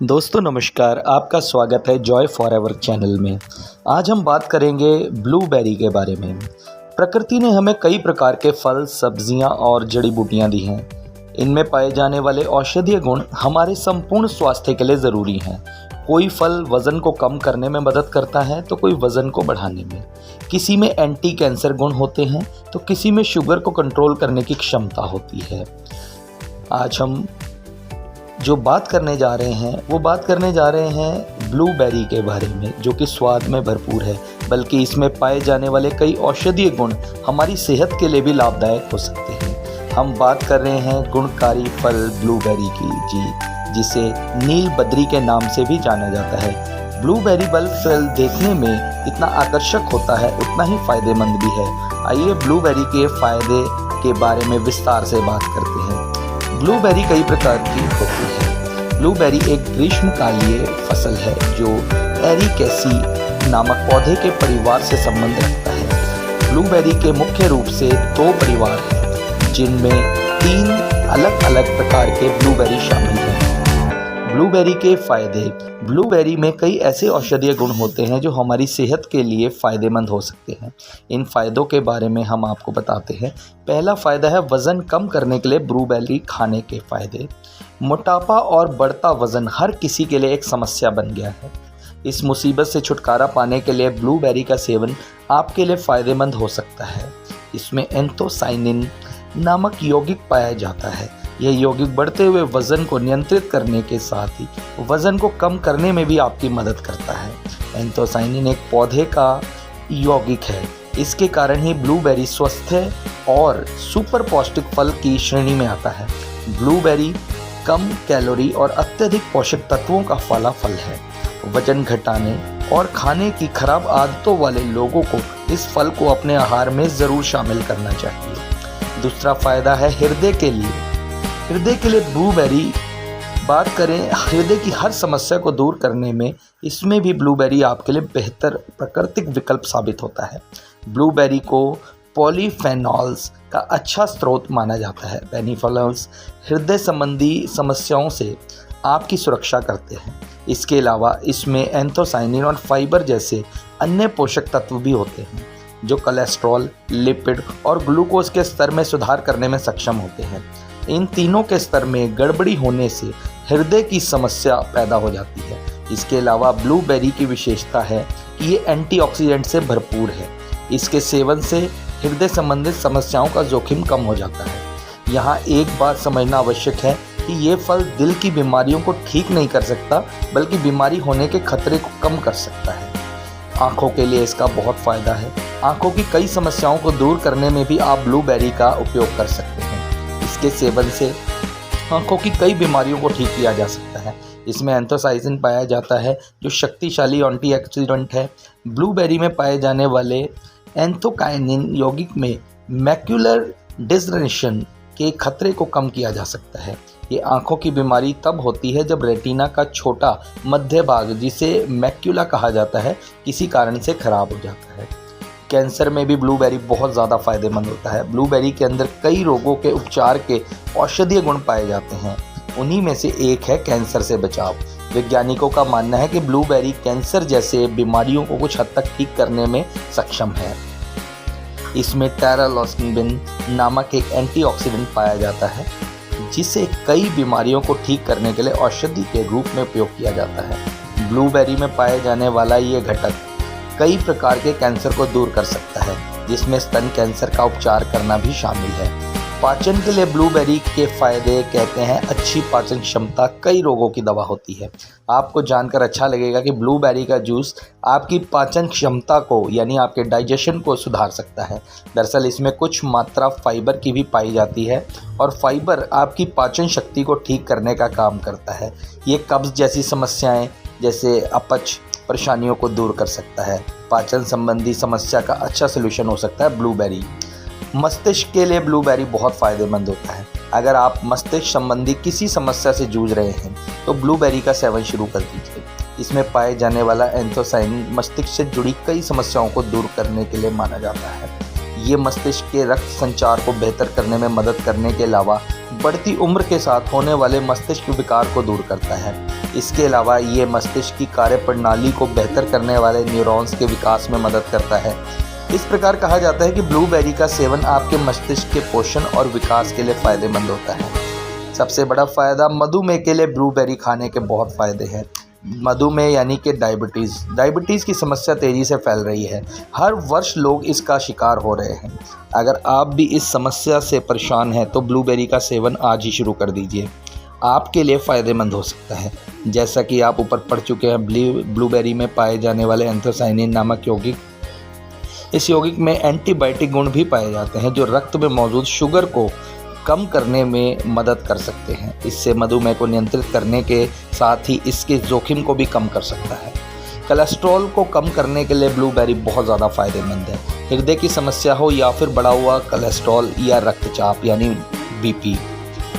दोस्तों नमस्कार, आपका स्वागत है जॉय फॉरएवर चैनल में। आज हम बात करेंगे ब्लूबेरी के बारे में। प्रकृति ने हमें कई प्रकार के फल, सब्जियां और जड़ी बूटियां दी हैं। इनमें पाए जाने वाले औषधीय गुण हमारे संपूर्ण स्वास्थ्य के लिए ज़रूरी हैं। कोई फल वज़न को कम करने में मदद करता है तो कोई वज़न को बढ़ाने में। किसी में एंटी कैंसर गुण होते हैं तो किसी में शुगर को कंट्रोल करने की क्षमता होती है। आज हम जो बात करने जा रहे हैं ब्लूबेरी के बारे में, जो कि स्वाद में भरपूर है, बल्कि इसमें पाए जाने वाले कई औषधीय गुण हमारी सेहत के लिए भी लाभदायक हो सकते हैं। हम बात कर रहे हैं गुणकारी फल ब्लूबेरी की, जिसे नील बद्री के नाम से भी जाना जाता है। ब्लूबेरी फल देखने में इतना आकर्षक होता है, उतना ही फायदेमंद भी है। आइए ब्लूबेरी के फायदे के बारे में विस्तार से बात करते हैं। ब्लूबेरी कई प्रकार की होती है। ब्लूबेरी एक ग्रीष्मकालीय फसल है जो एरिकेसी नामक पौधे के परिवार से संबंध रखता है। ब्लूबेरी के मुख्य रूप से दो परिवार हैं, जिनमें 3 अलग-अलग प्रकार के ब्लूबेरी शामिल हैं। ब्लूबेरी के फायदे। ब्लूबेरी में कई ऐसे औषधीय गुण होते हैं जो हमारी सेहत के लिए फ़ायदेमंद हो सकते हैं। इन फ़ायदों के बारे में हम आपको बताते हैं। पहला फ़ायदा है वज़न कम करने के लिए ब्लूबेरी खाने के फ़ायदे। मोटापा और बढ़ता वज़न हर किसी के लिए एक समस्या बन गया है। इस मुसीबत से छुटकारा पाने के लिए ब्लूबेरी का सेवन आपके लिए फ़ायदेमंद हो सकता है। इसमें एंथोसाइनिन नामक यौगिक पाया जाता है। यह यौगिक बढ़ते हुए वज़न को नियंत्रित करने के साथ ही वज़न को कम करने में भी आपकी मदद करता है। एंथोसाइनिन एक पौधे का यौगिक है। इसके कारण ही ब्लूबेरी स्वस्थ और सुपर पौष्टिक फल की श्रेणी में आता है। ब्लूबेरी कम कैलोरी और अत्यधिक पोषक तत्वों का फल है। वजन घटाने और खाने की खराब आदतों वाले लोगों को इस फल को अपने आहार में ज़रूर शामिल करना चाहिए। दूसरा फ़ायदा है हृदय के लिए। हृदय के लिए ब्लूबेरी बात करें, हृदय की हर समस्या को दूर करने में इसमें भी ब्लूबेरी आपके लिए बेहतर प्राकृतिक विकल्प साबित होता है। ब्लूबेरी को पॉलीफेनॉल्स का अच्छा स्रोत माना जाता है। पॉलीफेनॉल्स हृदय संबंधी समस्याओं से आपकी सुरक्षा करते हैं। इसके अलावा इसमें एंथोसाइनिन और फाइबर जैसे अन्य पोषक तत्व भी होते हैं, जो कोलेस्ट्रॉल, लिपिड और ग्लूकोज के स्तर में सुधार करने में सक्षम होते हैं। इन तीनों के स्तर में गड़बड़ी होने से हृदय की समस्या पैदा हो जाती है। इसके अलावा ब्लूबेरी की विशेषता है कि ये एंटीऑक्सीडेंट से भरपूर है। इसके सेवन से हृदय संबंधित समस्याओं का जोखिम कम हो जाता है। यहाँ एक बात समझना आवश्यक है कि ये फल दिल की बीमारियों को ठीक नहीं कर सकता, बल्कि बीमारी होने के खतरे को कम कर सकता है। आँखों के लिए इसका बहुत फ़ायदा है। आँखों की कई समस्याओं को दूर करने में भी आप ब्लूबेरी का उपयोग कर सकते हैं। इसके सेवन से आँखों की कई बीमारियों को ठीक किया जा सकता है। इसमें एंथोसाइनिन पाया जाता है, जो शक्तिशाली एंटीऑक्सीडेंट है। ब्लूबेरी में पाए जाने वाले एंथोकाइनिन यौगिक में मैक्यूलर डिजनरेशन के खतरे को कम किया जा सकता है। ये आँखों की बीमारी तब होती है जब रेटिना का छोटा मध्य भाग, जिसे मैक्यूला कहा जाता है, किसी कारण से खराब हो जाता है। कैंसर में भी ब्लूबेरी बहुत ज़्यादा फायदेमंद होता है। ब्लूबेरी के अंदर कई रोगों के उपचार के औषधीय गुण पाए जाते हैं। उन्हीं में से एक है कैंसर से बचाव। वैज्ञानिकों का मानना है कि ब्लूबेरी कैंसर जैसे बीमारियों को कुछ हद तक ठीक करने में सक्षम है। इसमें टेरालोसिन नामक एक एंटीऑक्सीडेंट पाया जाता है, जिसे कई बीमारियों को ठीक करने के लिए औषधि के रूप में उपयोग किया जाता है। ब्लूबेरी में पाए जाने वाला ये घटक कई प्रकार के कैंसर को दूर कर सकता है, जिसमें स्तन कैंसर का उपचार करना भी शामिल है। पाचन के लिए ब्लूबेरी के फायदे कहते हैं अच्छी पाचन क्षमता कई रोगों की दवा होती है। आपको जानकर अच्छा लगेगा कि ब्लूबेरी का जूस आपकी पाचन क्षमता को, यानी आपके डाइजेशन को सुधार सकता है। दरअसल इसमें कुछ मात्रा फाइबर की भी पाई जाती है, और फाइबर आपकी पाचन शक्ति को ठीक करने का काम करता है। ये कब्ज़ जैसी समस्याएँ, जैसे अपच परेशानियों को दूर कर सकता है। पाचन संबंधी समस्या का अच्छा सलूशन हो सकता है ब्लूबेरी। मस्तिष्क के लिए ब्लूबेरी बहुत फ़ायदेमंद होता है। अगर आप मस्तिष्क संबंधी किसी समस्या से जूझ रहे हैं तो ब्लूबेरी का सेवन शुरू कर दीजिए। इसमें पाए जाने वाला एंथोसाइनिन मस्तिष्क से जुड़ी कई समस्याओं को दूर करने के लिए माना जाता है। ये मस्तिष्क के रक्त संचार को बेहतर करने में मदद करने के अलावा बढ़ती उम्र के साथ होने वाले मस्तिष्क विकार को दूर करता है। इसके अलावा ये मस्तिष्क की कार्यप्रणाली को बेहतर करने वाले न्यूरॉन्स के विकास में मदद करता है। इस प्रकार कहा जाता है कि ब्लूबेरी का सेवन आपके मस्तिष्क के पोषण और विकास के लिए फ़ायदेमंद होता है। सबसे बड़ा फ़ायदा मधुमेह के लिए ब्लूबेरी खाने के बहुत फ़ायदे हैं। मधुमेह यानी कि डायबिटीज़ की समस्या तेज़ी से फैल रही है। हर वर्ष लोग इसका शिकार हो रहे हैं। अगर आप भी इस समस्या से परेशान हैं तो ब्लूबेरी का सेवन आज ही शुरू कर दीजिए। आपके लिए फ़ायदेमंद हो सकता है। जैसा कि आप ऊपर पढ़ चुके हैं, ब्लूबेरी में पाए जाने वाले एंथोसाइनिन नामक यौगिक, इस यौगिक में एंटीबायोटिक गुण भी पाए जाते हैं जो रक्त में मौजूद शुगर को कम करने में मदद कर सकते हैं। इससे मधुमेह को नियंत्रित करने के साथ ही इसके जोखिम को भी कम कर सकता है। कोलेस्ट्रॉल को कम करने के लिए ब्लूबेरी बहुत ज़्यादा फ़ायदेमंद है। हृदय की समस्या हो या फिर बढ़ा हुआ कोलेस्ट्रॉल या रक्तचाप यानी बीपी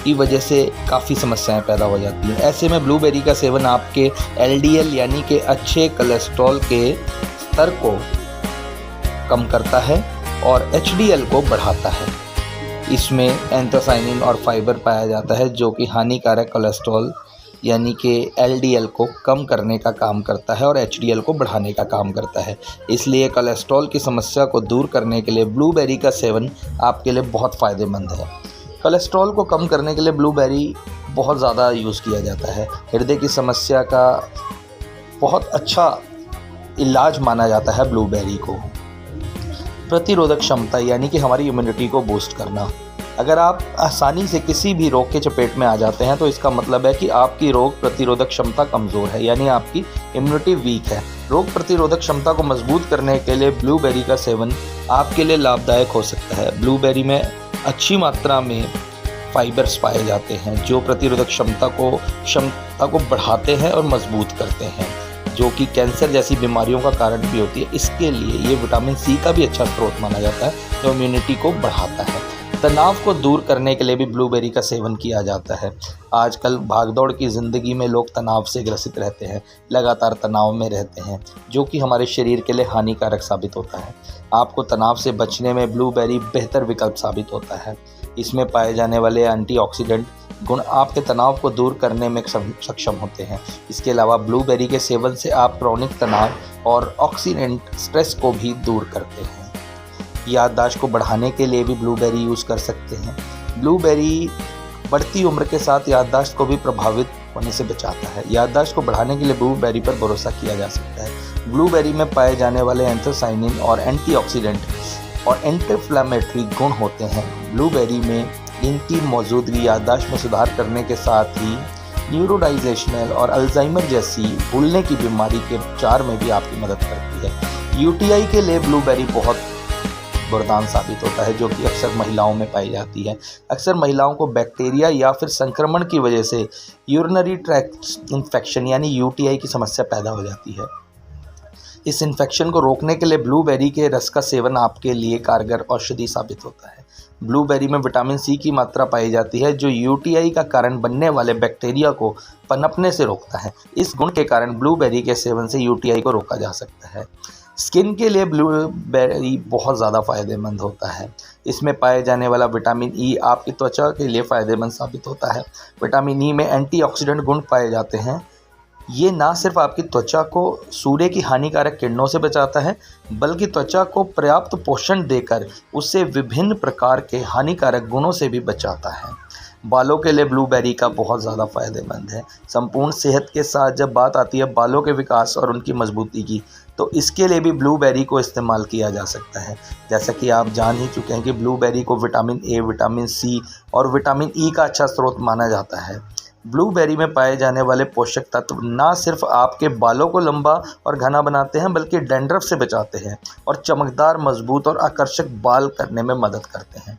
की वजह से काफ़ी समस्याएं पैदा हो जाती हैं। ऐसे में ब्लूबेरी का सेवन आपके एलडीएल यानी कि अच्छे कोलेस्ट्रॉल के स्तर को कम करता है और एचडीएल को बढ़ाता है। इसमें एंथोसाइनिन और फाइबर पाया जाता है जो कि हानिकारक कोलेस्ट्रॉल यानी कि एलडीएल को कम करने का काम करता है और एचडीएल को बढ़ाने का काम करता है। इसलिए कोलेस्ट्रॉल की समस्या को दूर करने के लिए ब्लूबेरी का सेवन आपके लिए बहुत फ़ायदेमंद है। कोलेस्ट्रॉल को कम करने के लिए ब्लूबेरी बहुत ज़्यादा यूज़ किया जाता है। हृदय की समस्या का बहुत अच्छा इलाज माना जाता है ब्लूबेरी को। प्रतिरोधक क्षमता यानी कि हमारी इम्यूनिटी को बूस्ट करना। अगर आप आसानी से किसी भी रोग के चपेट में आ जाते हैं तो इसका मतलब है कि आपकी रोग प्रतिरोधक क्षमता कमज़ोर है, यानी आपकी इम्यूनिटी वीक है। रोग प्रतिरोधक क्षमता को मजबूत करने के लिए ब्लूबेरी का सेवन आपके लिए लाभदायक हो सकता है। ब्लूबेरी में अच्छी मात्रा में फाइबर्स पाए जाते हैं जो प्रतिरोधक क्षमता को बढ़ाते हैं और मजबूत करते हैं, जो कि कैंसर जैसी बीमारियों का कारण भी होती है। इसके लिए ये विटामिन सी का भी अच्छा स्रोत माना जाता है जो इम्यूनिटी को बढ़ाता है। तनाव को दूर करने के लिए भी ब्लूबेरी का सेवन किया जाता है। आजकल भागदौड़ की ज़िंदगी में लोग तनाव से ग्रसित रहते हैं, लगातार तनाव में रहते हैं, जो कि हमारे शरीर के लिए हानिकारक साबित होता है। आपको तनाव से बचने में ब्लूबेरी बेहतर विकल्प साबित होता है। इसमें पाए जाने वाले एंटीऑक्सीडेंट गुण आपके तनाव को दूर करने में सक्षम होते हैं। इसके अलावा ब्लूबेरी के सेवन से आप क्रॉनिक तनाव और ऑक्सीडेंट स्ट्रेस को भी दूर करते हैं। याददाश्त को बढ़ाने के लिए भी ब्लूबेरी यूज़ कर सकते हैं। ब्लूबेरी बढ़ती उम्र के साथ याददाश्त को भी प्रभावित होने से बचाता है। याददाश्त को बढ़ाने के लिए ब्लूबेरी पर भरोसा किया जा सकता है। ब्लूबेरी में पाए जाने वाले एंथोसाइनिन और एंटीऑक्सीडेंट और एंटी इन्फ्लेमेटरी गुण होते हैं। ब्लूबेरी में इनकी मौजूदगी याददाश्त में सुधार करने के साथ ही न्यूरोडाइजेशनल और अल्जाइमर जैसी भूलने की बीमारी के उपचार में भी आपकी मदद करती है। यूटीआई के लिए ब्लूबेरी बहुत वरदान साबित होता है, जो कि अक्सर महिलाओं में पाई जाती है। अक्सर महिलाओं को बैक्टीरिया या फिर संक्रमण की वजह से यूरिनरी ट्रैक्ट इन्फेक्शन यानी यूटीआई की समस्या पैदा हो जाती है। इस इन्फेक्शन को रोकने के लिए ब्लूबेरी के रस का सेवन आपके लिए कारगर औषधि साबित होता है। ब्लूबेरी में विटामिन सी की मात्रा पाई जाती है जो यूटीआई का कारण बनने वाले बैक्टीरिया को पनपने से रोकता है। इस गुण के कारण ब्लूबेरी के सेवन से यूटीआई को रोका जा सकता है। स्किन के लिए ब्लूबेरी बहुत ज़्यादा फ़ायदेमंद होता है। इसमें पाए जाने वाला विटामिन ई आपकी त्वचा के लिए फ़ायदेमंद साबित होता है। विटामिन ई में एंटीऑक्सीडेंट गुण पाए जाते हैं। ये ना सिर्फ आपकी त्वचा को सूर्य की हानिकारक किरणों से बचाता है, बल्कि त्वचा को पर्याप्त पोषण देकर उससे विभिन्न प्रकार के हानिकारक गुणों से भी बचाता है। बालों के लिए ब्लूबेरी का बहुत ज़्यादा फ़ायदेमंद है। संपूर्ण सेहत के साथ जब बात आती है बालों के विकास और उनकी मजबूती की, तो इसके लिए भी ब्लूबेरी को इस्तेमाल किया जा सकता है। जैसा कि आप जान ही चुके हैं कि ब्लूबेरी को विटामिन ए, विटामिन सी और विटामिन ई का अच्छा स्रोत माना जाता है। ब्लूबेरी में पाए जाने वाले पोषक तत्व ना सिर्फ आपके बालों को लंबा और घना बनाते हैं, बल्कि डैंड्रफ से बचाते हैं और चमकदार, मजबूत और आकर्षक बाल करने में मदद करते हैं।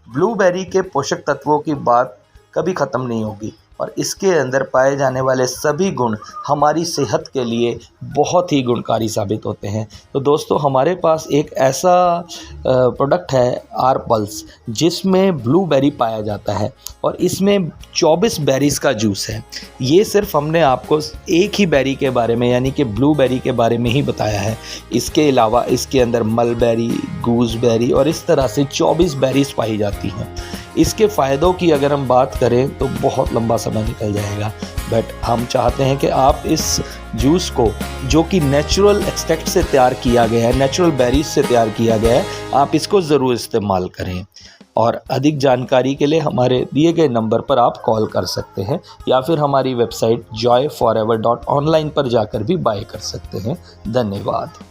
ब्लूबेरी के पोषक तत्वों की बात कभी ख़त्म नहीं होगी और इसके अंदर पाए जाने वाले सभी गुण हमारी सेहत के लिए बहुत ही गुणकारी साबित होते हैं। तो दोस्तों, हमारे पास एक ऐसा प्रोडक्ट है आर पल्स, जिसमें ब्लूबेरी पाया जाता है और इसमें 24 बेरीज़ का जूस है। ये सिर्फ हमने आपको एक ही बेरी के बारे में यानी कि ब्लूबेरी के बारे में ही बताया है। इसके अलावा इसके अंदर मलबेरी, गूसबेरी और इस तरह से 24 बेरीज़ पाई जाती हैं। इसके फ़ायदों की अगर हम बात करें तो बहुत लंबा समय निकल जाएगा, बट हम चाहते हैं कि आप इस जूस को, जो कि नेचुरल एक्सट्रैक्ट से तैयार किया गया है, नेचुरल बेरीज से तैयार किया गया है, आप इसको ज़रूर इस्तेमाल करें। और अधिक जानकारी के लिए हमारे दिए गए नंबर पर आप कॉल कर सकते हैं या फिर हमारी वेबसाइट joyforever.online पर जाकर भी बाय कर सकते हैं। धन्यवाद।